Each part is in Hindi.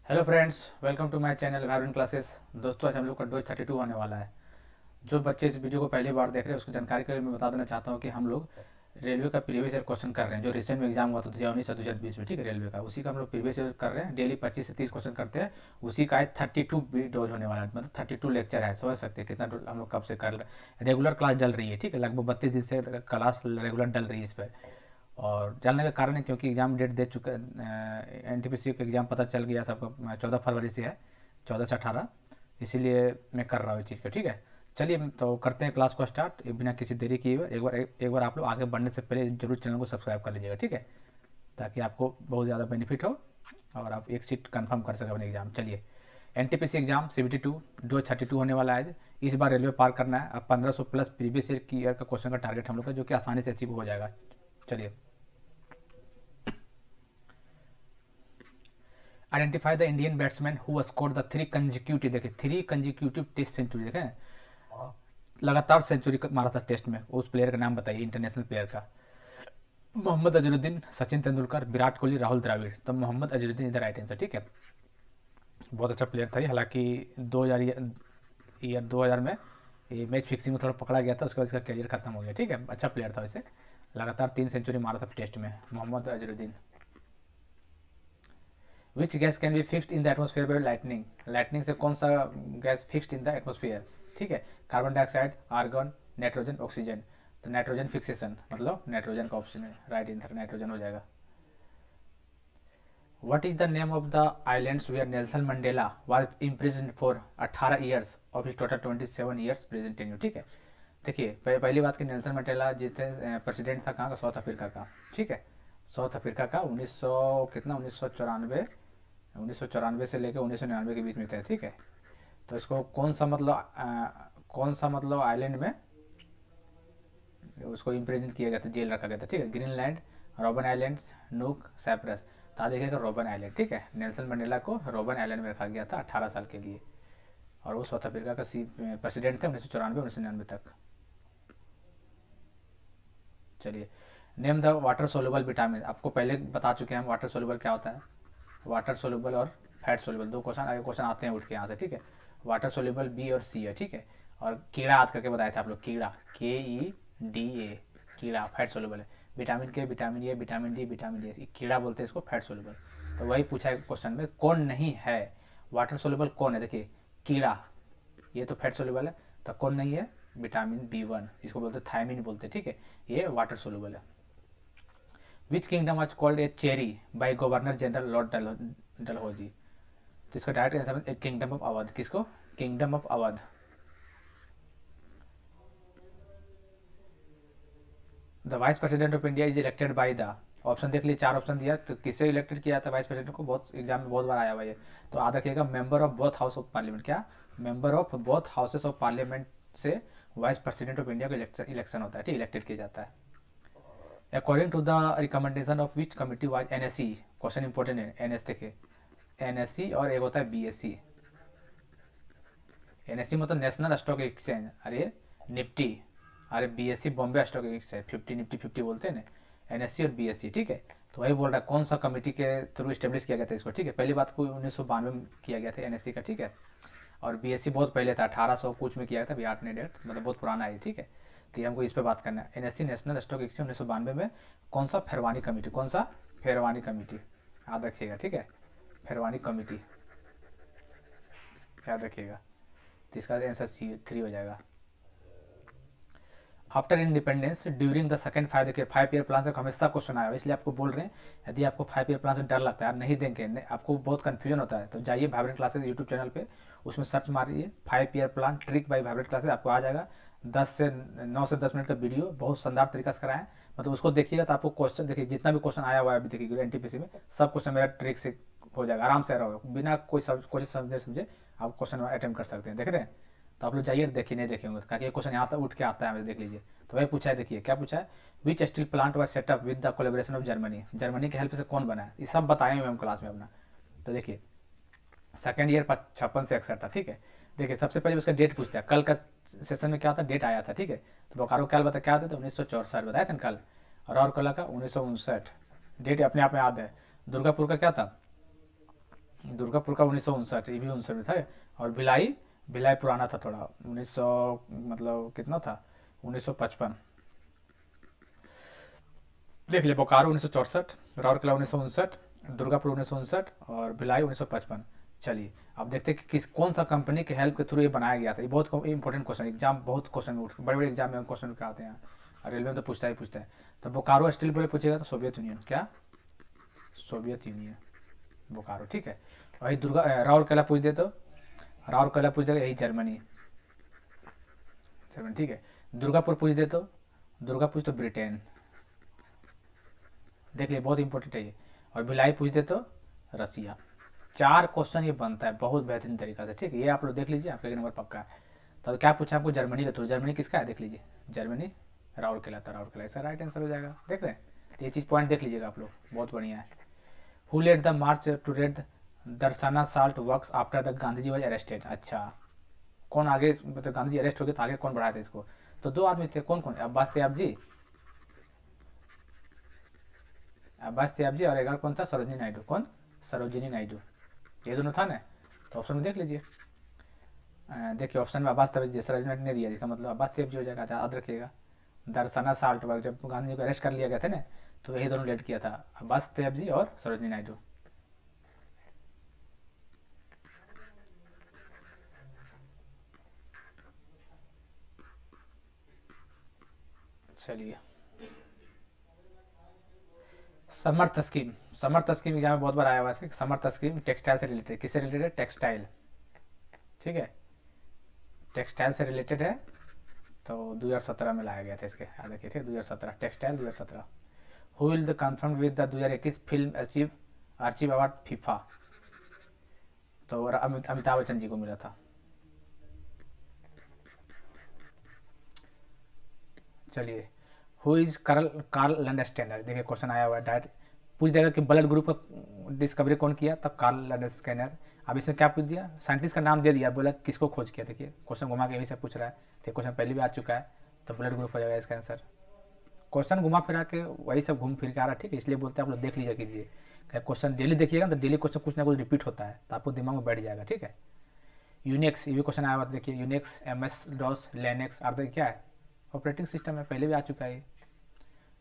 Hello friends, welcome to my channel vibrant classes. दोस्तों, आज हम लोग का डोज 32 होने वाला है। जो बच्चे इस वीडियो को पहली बार देख रहे हैं उसकी जानकारी के लिए मैं बता देना चाहता हूँ कि हम लोग रेलवे का प्रीवियस ईयर क्वेश्चन कर रहे हैं। जो रिसेंट में एग्जाम हुआ था 2019 और 2020 में, ठीक है, रेलवे का, उसी का हम लोग प्रीवियस ईयर कर रहे हैं। डेली 25 से 30 क्वेश्चन करते हैं। उसी का आज 32 डोज होने वाला है, मतलब 32 लेक्चर है। समझ सकते हैं कितना हम लोग कब से कर रहे हैं। रेगुलर क्लास डल रही है, ठीक है, लगभग 32 दिन से क्लास रेगुलर डल रही है इस पर। और डालने का कारण है क्योंकि एग्ज़ाम डेट दे चुका है। एनटीपीसी का एग्ज़ाम पता चल गया सबको, 14 फरवरी से है, 14 से 18। इसीलिए मैं कर रहा हूँ इस चीज़ को, ठीक है। चलिए तो करते हैं क्लास को स्टार्ट बिना किसी देरी किए हुए। एक बार आप लोग आगे बढ़ने से पहले जरूर चैनल को सब्सक्राइब कर लीजिएगा, ठीक है, ताकि आपको बहुत ज़्यादा बेनिफिट हो और आप एक सीट कंफर्म कर सकें अपने एग्ज़ाम। चलिए, एनटीपीसी एग्जाम CBT 2 जो 32 होने वाला है। इस बार रेलवे पार करना है। अब 1500 प्लस प्रीवियस ईयर का क्वेश्चन का टारगेट हम लोग का, जो कि आसानी से अचीव हो जाएगा। चलिए, identify the Indian batsman who score the 3 consecutive, देखिए 3 कंजिक्यूटिव टेस्ट सेंचुरी, देखें लगातार सेंचुरी मारा था टेस्ट में। उस प्लेयर का नाम बताइए, इंटरनेशनल प्लेयर का। मोहम्मद अजरुद्दीन, सचिन तेंदुलकर, विराट कोहली, राहुल द्रविड़। तो मोहम्मद अजरुद्दीन इधर राइट आंसर, ठीक है। बहुत अच्छा प्लेयर था ये, हालांकि 2000 में ये मैच फिक्सिंग में थोड़ा पकड़ा गया था, उसके बाद इसका करियर खत्म हो गया, ठीक है। अच्छा प्लेयर था वैसे, लगातार 3 सेंचुरी मारा था टेस्ट में Mohammad Azharuddin. Which gas can be fixed in the atmosphere by lightning, lightning से कौन सा gas fixed in the atmosphere, ठीक है। Carbon dioxide, argon, nitrogen, oxygen. तो नाइट्रोजन फिक्सेशन, मतलब नाइट्रोजन का ऑप्शन है राइट आंसर, नाइट्रोजन हो जाएगा। What is the name of the islands where Nelson Mandela was imprisoned for 18 years of his total 27 years present tenure, ठीक है। देखिए, पहली बात कि नेल्सन मंडेला जितने प्रेसिडेंट था कहाँ का, साउथ अफ्रीका का, ठीक है। साउथ अफ्रीका का 1900 कितना 1994 से लेकर 1999 के बीच में थे, ठीक है। तो इसको कौन सा मतलब आइलैंड में उसको इम्प्रिजन किया गया था, जेल रखा गया था, ठीक है। Greenland, Robben Islands, Nuuk, Cyprus. तो देखिएगा रोबन आइलैंड, ठीक है। नेल्सन मंडेला को रोबन आइलैंड में रखा गया था 18 साल के लिए। और वो साउथ अफ्रीका का प्रेसिडेंट थे 1994 1999 तक। चलिए, name the water soluble vitamin. आपको पहले बता चुके हैं हम वाटर सोल्यूबल क्या होता है। वाटर सोल्यूबल और फैट सोल्यूबल, दो क्वेश्चन आगे क्वेश्चन आते हैं उठ के यहाँ से, ठीक है। वाटर सोल्यूबल B और C है, ठीक है। और कीड़ा याद करके बताए थे आप लोग, कीड़ा KEDA, कीड़ा फैट सोल्यूबल है। विटामिन के, vitamin A, vitamin D, vitamin D, कीड़ा बोलते हैं इसको, फैट सोल्यूबल। तो वही पूछा है क्वेश्चन में, कौन नहीं है वाटर सोल्यूबल, कौन है। देखिए, कीड़ा ये तो फैट सोल्यूबल है, तो कौन नहीं है, विटामिन B1, इसको बोलते थायमिन बोलते, ठीक है। ये वाटर सोल्यूबल है। Which kingdom was called a cherry by governor general Lord Dalhousie. तो इसका डायरेक्ट आंसर है किंगडम ऑफ अवध। किसको, kingdom of Awadh. The vice president of India is elected by the, option देख लीजिए, 4 ऑप्शन दिया, तो किससे इलेक्टेड किया था वाइस प्रेसिडेंट को, बहुत एग्जाम में बहुत बार आया हुआ है। तो याद रखिएगा, member of both house of parliament, क्या, member of both houses of parliament से वाइस प्रेसिडेंट ऑफ इंडिया का इलेक्शन होता है, ठीक, इलेक्टेड किया जाता है। According to the recommendation of which committee was NSE, question important है। NS देखिए, NSE और एक होता है BSE। NSE मतलब नेशनल स्टॉक एक्सचेंज, अरे निफ्टी, अरे BSE Bombay stock exchange, 50 Nifty 50 बोलते हैं ना, NSE और BSE, ठीक है। तो वही बोल रहा है कौन सा कमेटी के थ्रू स्टेब्लिश किया गया था इसको, ठीक है। पहली बात को 1992 में किया गया था NSE का, ठीक है। और BSE बहुत पहले था, 1800 कुछ में किया गया था, अभी आठ ने डेट, मतलब बहुत पुराना है, ठीक है। तो ये हमको इस पर बात करना है। NSE नेशनल स्टॉक एक्सचेंज 1992 में कौन सा फेरवानी कमेटी, कौन सा फेरवानी कमेटी, याद रखिएगा, ठीक है। फेरवानी कमेटी याद रखिएगा। तो इसका आंसर C3 हो जाएगा। After independence during the second 5 year plan से हमेशा क्वेश्चन आया, इसलिए आपको बोल रहे हैं। यदि आपको 5 ईयर प्लान से डर लगता है, नहीं देंगे, आपको बहुत कंफ्यूजन होता है, तो जाइए वाइब्रेंट क्लासेस यूट्यूब चैनल पे, उसमें सर्च मारिए 5 year plan trick by vibrant classes, आपको आ जाएगा। 9 से 10 मिनट का वीडियो बहुत शानदार तरीका से कराएं, मतलब उसको देखिएगा तो आपको क्वेश्चन, देखिए जितना भी क्वेश्चन आया हुआ है अभी देखिए एनटीपीसी में, सब क्वेश्चन मेरा ट्रिक से हो जाएगा, आराम से रहोगे, बिना कोई कोशिश समझे आप क्वेश्चन अटेम्प्ट कर सकते हैं। देख रहे हैं, तो आप लोग जाइए, देखिए नहीं देखे होंगे, क्योंकि क्वेश्चन यहाँ तक उठ के आता है, हमें देख लीजिए। तो वही पूछा है, देखिए क्या पूछा है, which steel plant was set up with the collaboration of Germany, Germany के हेल्प से कौन बना है, ये सब बताए हुए हम क्लास में अपना। तो देखिए, सेकंड ईयर 56 से 61 था, ठीक है। देखिए, सबसे पहले उसका डेट पूछता है, कल का सेशन में क्या था, डेट आया था, ठीक है। तो बोकारो क्या बता, क्या होता था, 1964 बताया था कल। और कला का 1959, डेट अपने आप में याद है। दुर्गापुर का क्या था, दुर्गापुर का 1959, ये भी 19 में था। और भिलाई, भिलाई पुराना था थोड़ा, 1900 मतलब कितना था, 1955। देख ले, बोकारो 1964, राउरकेला 1959, दुर्गापुर 1959 और भिलाई 1955। चलिए अब देखते हैं कि किस कौन सा कंपनी के हेल्प के थ्रू ये बनाया गया था। ये बहुत इंपॉर्टेंट क्वेश्चन, एग्जाम बहुत क्वेश्चन बड़े बड़े एग्जाम में क्वेश्चन आते हैं, रेलवे में तो पूछता ही पूछता है। तो बोकारो स्टील पहले पूछेगा, तो सोवियत यूनियन, क्या सोवियत यूनियन, बोकारो, ठीक है। वही राउरकेला पूछ दे, तो राउरकेला पूछ देगा, यही जर्मनी, जर्मनी, ठीक है। दुर्गापुर पूछ दे, तो दुर्गा पूछ तो ब्रिटेन, देख लिए बहुत इंपॉर्टेंट है ये। और भिलाई पूछ दे तो रसिया। 4 क्वेश्चन ये बनता है बहुत बेहतरीन तरीका से, ठीक है। ये आप लोग देख लीजिए, आपका एक नंबर पक्का है। तो क्या पूछा आपको, जर्मनी का थ्रू, जर्मनी किसका है देख लीजिए, जर्मनी राउरकेला, तो राउरकेला ऐसा राइट आंसर हो जाएगा, देख रहे हैं। तो ये चीज़ पॉइंट देख लीजिएगा आप लोग, बहुत बढ़िया है। Who led the march to Dharasana salt works after the Gandhi ji was arrested. अच्छा, कौन आगे, मतलब गांधी जी अरेस्ट हो गए तो आगे कौन बढ़ाया था इसको। तो 2 आदमी थे, कौन कौन, अब्बास त्याब जी, अब्बास त्याब जी, और एक और कौन था, सरोजिनी नायडू, कौन, सरोजिनी नायडू, ये दोनों था ना। तो ऑप्शन में देख लीजिए, देखिए ऑप्शन में अब्बास त्याब जी, सरोजिनी नायडू ने दिया, जिसका मतलब अब्बास त्याब जी हो जाएगा। याद रखिएगा, दर्शना साल्ट वर्क, जब गांधी जी को अरेस्ट कर लिया गया था ना, तो यही दोनों लेट किया था, अब्बास त्याब जी और सरोजिनी नायडू। चलिए, समर्थ स्कीम, समर्थ स्कीम एग्जाम में बहुत बार आया हुआ है। समर्थ स्कीम टेक्सटाइल से रिलेटेड, किससे रिलेटेड, टेक्सटाइल, ठीक है, टेक्सटाइल से रिलेटेड है। तो 2017 में लाया गया था इसके, याद रखिए, ठीक है, 2017, textile 2017। Who will the confirm with the 2021 film achieve archive award FIFA. तो अमिताभ बच्चन जी को मिला था। चलिए, हु इज कार्ल लैंडस्टेनर, देखिए क्वेश्चन आया हुआ है डायरेक्ट, पूछ देगा कि ब्लड ग्रुप का डिस्कवरी कौन किया, तब कार्ल लैंडस्टेनर। अब इसमें क्या पूछ दिया, साइंटिस्ट का नाम दे दिया, बोला किसको खोज किया। देखिए क्वेश्चन घुमा के यही से पूछ रहा है, तो क्वेश्चन पहले भी आ चुका है, तो ब्लड ग्रुप हो जाएगा इसका आंसर। क्वेश्चन घुमा फिरा के वही सब घूम फिर के आ रहा है, ठीक है, इसलिए बोलते हैं आप लोग देख लीजिए कीजिए। क्वेश्चन डेली देखिएगा तो डेली क्वेश्चन कुछ ना कुछ रिपीट होता है, तो आपको दिमाग में बैठ जाएगा, ठीक है। यूनिक्स, ये भी क्वेश्चन आया हुआ, देखिए Unix, MS DOS, Linux are क्या है, ऑपरेटिंग सिस्टम है, पहले भी आ चुका है।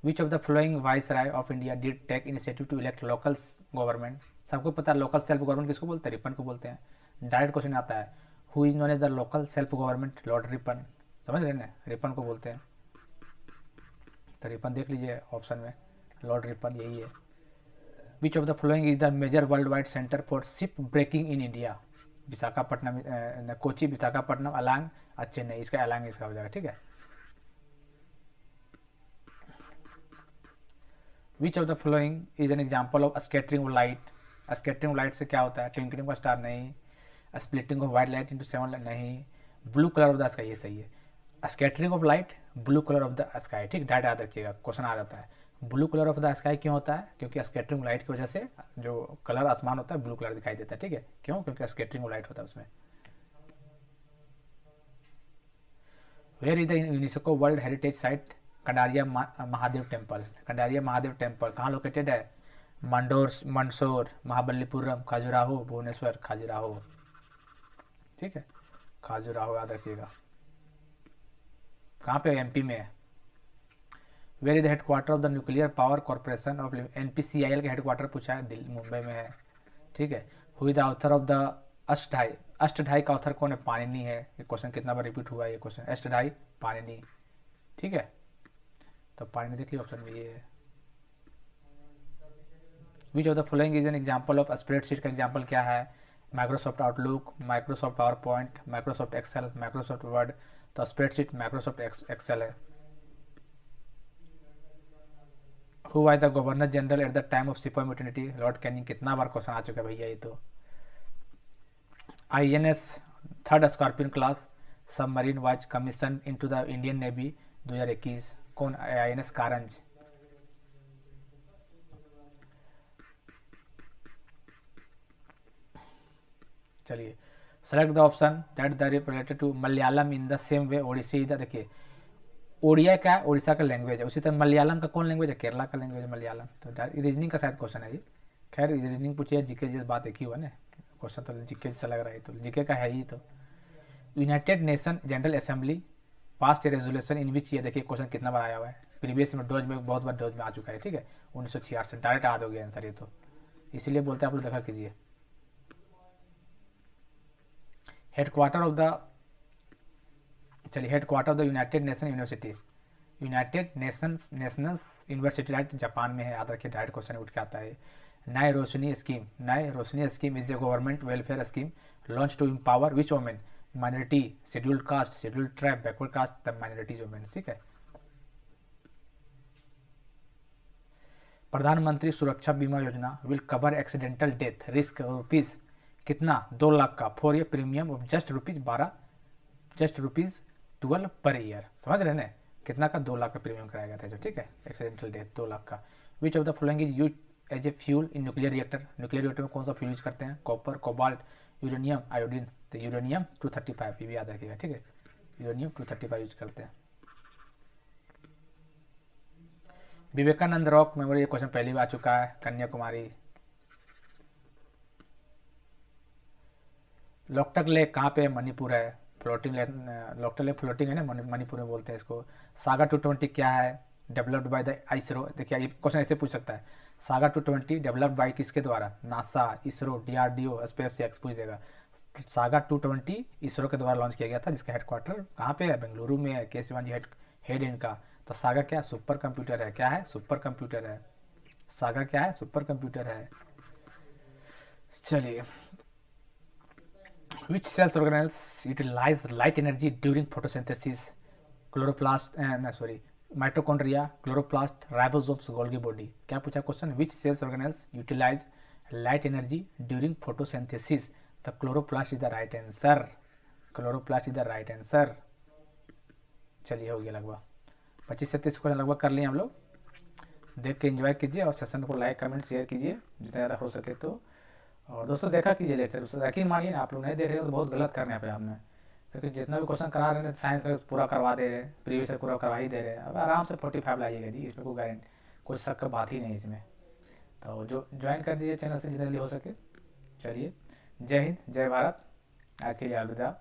Which of the following viceroy of India did take initiative to elect local government. सबको पता है लोकल सेल्फ गवर्नमेंट किसको बोलते हैं, रिपन को बोलते हैं। डायरेक्ट क्वेश्चन आता है, who is known as the local self government, Lord Ripon, समझ रहे ना, रिपन को बोलते हैं। तो रिपन देख लीजिए ऑप्शन में, लॉर्ड रिपन यही है। Which of the following is the major world wide centre for ship breaking in India. Visakhapatnam, Kochi, Visakhapatnam, Alang और चेन्नई, इसका अलांग इसका हो जाएगा, ठीक है। Which of the following is an example of scattering light. Scattering light से क्या होता है, ट्विंकलिंग ऑफ स्टार नहीं, splitting of white light into 7 light नहीं, blue colour of the sky, ये सही है। Scattering of light, blue colour of the sky, ठीक, डायरेक्ट याद रखिएगा, क्वेश्चन आ जाता है। Blue colour of the sky क्यों होता है, क्योंकि स्कैटरिंग लाइट की वजह से जो कलर आसमान होता है ब्लू कलर दिखाई देता है, ठीक है, क्यों, क्योंकि स्कैटरिंग लाइट होता है उसमें। Where is the UNESCO world heritage site Kandariya Mahadev temple. Kandariya Mahadev temple कहाँ लोकेटेड है, मंडसौर, महाबलीपुरम, खाजुराहो, भुवनेश्वर, खाजुराहो, ठीक है, खाजुराहो याद रखिएगा। कहाँ पे, MP में है। Where is the headquarter of the nuclear power corporation of, NPCIL का हेडक्वार्टर पूछा है, दिल्ली, मुंबई में है, ठीक है। Who is the author of the Ashtadhyayi, Ashtadhyayi का ऑथर कौन है, पाणिनि है। ये क्वेश्चन कितना बार रिपीट हुआ है ये क्वेश्चन, अष्टधाई पाणिनि, ठीक है। तो पाणिनि देख लिया ऑप्शन में ये है। Which of the following is an example of spreadsheet का एग्जाम्पल क्या है, Microsoft Outlook, Microsoft PowerPoint, Microsoft Excel, Microsoft Word. तो स्प्रेडशीट माइक्रोसॉफ्ट एक्सेल है। Who was the governor general at the time of sipahi mutiny, Lord Canning. कितना बार क्वेश्चन आ चुका है भैया ये तो। INS third scorpion class submarine was commission into the Indian navy 2021, कौन, INS कारंज। चलिए, select the option that the related to Malayalam in the same way Odissi the, देखिए ओडिया क्या है, उड़ीसा का लैंग्वेज है, उसी तरह मलयालम का कौन लैंग्वेज है, केरला का लैंग्वेज है मलयालम। तो रीजनिंग का शायद क्वेश्चन है ये, खैर रीजनिंग पूछिए, GK बात एक ही हुआ ना, क्वेश्चन तो जीके जैसा लग रहा है, तो जीके का है ही। तो United Nation General Assembly passed a resolution in which, ये देखिए क्वेश्चन कितना बार आया हुआ है, प्रीवियस में डोज में बहुत बार डोज में आ चुका है, ठीक है। 1966 डायरेक्ट याद हो गया आंसर ये, तो इसीलिए बोलते हैं आप लोग देखा कीजिए। हेडक्वार्टर ऑफ द, चलिए headquarter of the United nation university, United Nations university right Japan में है, याद रखिए डायरेक्ट क्वेश्चन उठ के आता है। Nai Roshni scheme is a government welfare scheme launch to empower which women, minority, scheduled caste, scheduled tribe, backward caste, the minorities women, ठीक है। Pradhan Mantri Suraksha Bima Yojana will cover accidental death risk rupees कितना, 2 लाख का, for a premium of just rupees 12 per year, समझ रहे ना कितना का, 2 लाख का प्रीमियम कराया गया था जो, ठीक है। एक्सीडेंटल डेथ 2 लाख का। Which of the following is use as a fuel in nuclear reactor, nuclear reactor में कौन सा फ्यूल यूज करते हैं, कॉपर, कोबाल्ट, यूरेनियम, आयोडीन, तो यूरेनियम 235, ये भी याद रखिएगा, ठीक है। यूरेनियम 235 यूज करते हैं। विवेकानंद रॉक मेमोरियल, ये क्वेश्चन पहले भी आ चुका है, कन्याकुमारी। लोकटक लेक कहाँ पे है, मणिपुर है, floating lake, Loktak lake floating है ना, मणिपुर में बोलते हैं इसको। सागा 220 क्या है, डेवलप्ड बाय द इसरो, देखिए ये क्वेश्चन ऐसे पूछ सकता है, सागा 220 डेवलप्ड बाय किसके द्वारा, NASA, ISRO, DRDO, space x, पूछ देगा। सागा 220 इसरो के द्वारा लॉन्च किया गया था, जिसका हेडक्वार्टर कहाँ पे है, बेंगलुरु में है, के सिवान जी हेड इनका। तो सागा क्या, सुपर कंप्यूटर है, क्या है, सुपर कंप्यूटर है, सागा क्या है, सुपर कंप्यूटर है। चलिए, which cells organelles utilize light energy during photosynthesis, chloroplast mitochondria, chloroplast, ribosomes, Golgi body, क्या पूछा question, which cells organelles utilize light energy during photosynthesis, the chloroplast is the right answer, chloroplast is the right answer। चलिए हो गया लगभग 25 से 30 क्वेश्चन लगभग कर लिए हम लोग, देख के एंजॉय कीजिए और सेशन को लाइक कमेंट शेयर कीजिए जितना ज़्यादा हो सके तो। और दोस्तों देखा कीजिए लेक्चर, उससे यकीन मानिए ना, आप लोग नहीं देख रहे हो तो बहुत गलत करने हैं पे आपने, क्योंकि जितना भी क्वेश्चन करा रहे हैं साइंस का पूरा करवा दे रहे हैं, प्रीवियस पूरा करवा ही दे रहे हैं। अब आराम से 45 लाइएगा जी, इसमें कोई गारंटी, कुछ शक का बात ही नहीं इसमें। तो जो ज्वाइन कर दीजिए चैनल से जितना जल्दी हो सके। चलिए, जय हिंद, जय भारत, आज के लिए अलविदा।